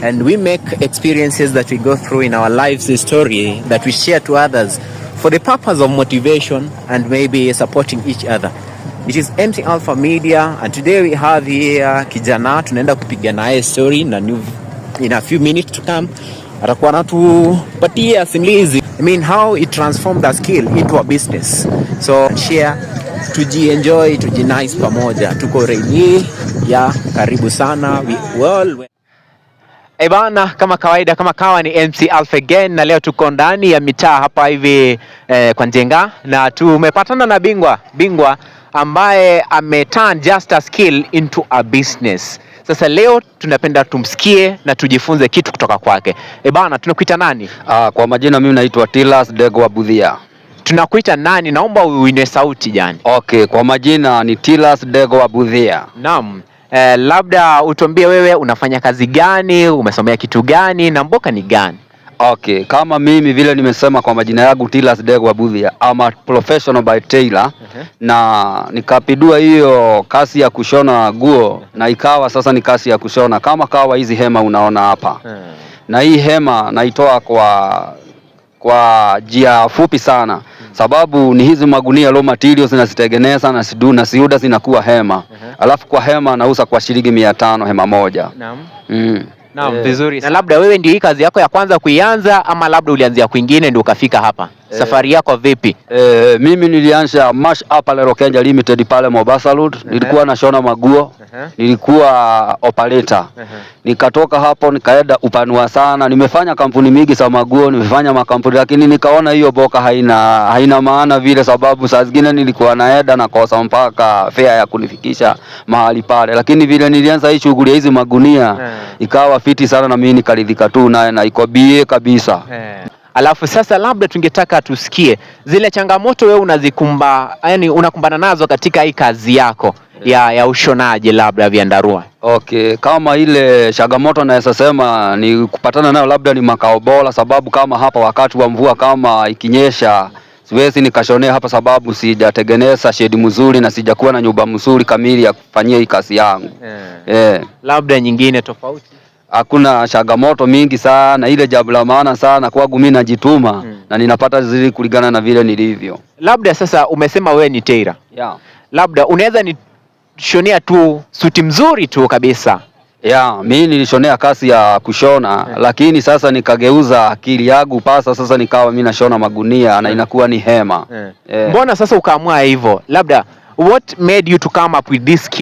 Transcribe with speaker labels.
Speaker 1: and we make experiences that we go through in our lives story that we share to others for the purpose of motivation and maybe supporting each other. It is MC Alpha Media, and today we have here kijana tunaenda kupiga naye story na in a few minutes to come atakuwa anatupatia simulizi, how it transformed a skill into a business. So share, tujienjoy, tujinice pamoja. Tuko ready ya karibu sana. Bana, kama kawaida, kama kawa ni MC Alpha again, na leo tuko ndani ya mitaa hapa hivi kwa Njenga, na tumepatana na bingwa ambaye ameturn just a skill into a business. Sasa leo tunapenda tumsikie na tujifunze kitu kutoka kwake. Bana, tunakuita nani?
Speaker 2: Kwa majina mimi naitwa Tilas Dego wa Budhia.
Speaker 1: Tunakuita nani? Naomba uinue sauti jani.
Speaker 2: Okay, kwa majina ni Tilas Dego wa Budhia.
Speaker 1: Naam. Labda utuambie wewe unafanya kazi gani, umesomea kitu gani na mboka ni gani?
Speaker 2: Okay, kama mimi vile nimesema kwa majina yangu Tilas Dego wa Budhia, I'm a professional by tailor. Na nikapidua hiyo kazi ya kushona nguo na ikawa sasa ni kazi ya kushona kama kawa hizi hema unaona hapa. Na hii hema naitoa kwa njia fupi sana. Sababu ni hizi magunia raw materials nazitengeneza na siuda zinakuwa hema. Alafu kwa hema nauza kwa shilingi 500 hema moja.
Speaker 1: Naam. Naam, vizuri. Na labda wewe ndio hii kazi yako ya kwanza kuianza ama labda ulianzia kwingine ndio ukafika hapa? Safari yako vipi?
Speaker 2: Mimi nilianza Mash Apparel Kenya Limited pale Mombasa Road. Nilikuwa nashona maguo. Nilikuwa operator. Nikatoka hapo nikaenda upanua sana. Nimefanya kampuni mingi za maguo, nimefanya makampuni, lakini nikaona hiyo boka haina maana vile, sababu saa zingine nilikuwa naenda na kosa mpaka fare ya kunifikisha mahali pale. Lakini vile nilianza hii shughuli ya hizi magunia ikawa fiti sana na mimi nikaridhika tu naye na iko bie kabisa.
Speaker 1: Alafu sasa labda tungetaka tusikie zile changamoto wewe unakumbana nazo katika hii kazi yako ya ushonaji labda vyandarua.
Speaker 2: Okay, kama ile changamoto naweza sema ni kupatana nayo labda ni makao bora, sababu kama hapa wakati wa mvua kama ikinyesha siwezi nikashonea hapa, sababu sijatengeneza shedi mzuri na sijakuwa na nyumba mzuri kamili ya kufanyia hii kazi yangu.
Speaker 1: Labda nyingine tofauti?
Speaker 2: Hakuna changamoto mingi sana, ile jambo la maana sana kwangu mimi najituma na ninapata zili kulingana na vile nilivyo.
Speaker 1: Labda sasa umesema wewe ni tailor. Labda unaweza nishonea tu suti mzuri tu kabisa?
Speaker 2: Mimi nilishonea kazi ya kushona, lakini sasa nikageuza akili yangu sasa nikawa mimi nashona magunia na inakuwa ni hema.
Speaker 1: Mbona sasa ukaamua hivyo? Labda what made you to come up with this skill?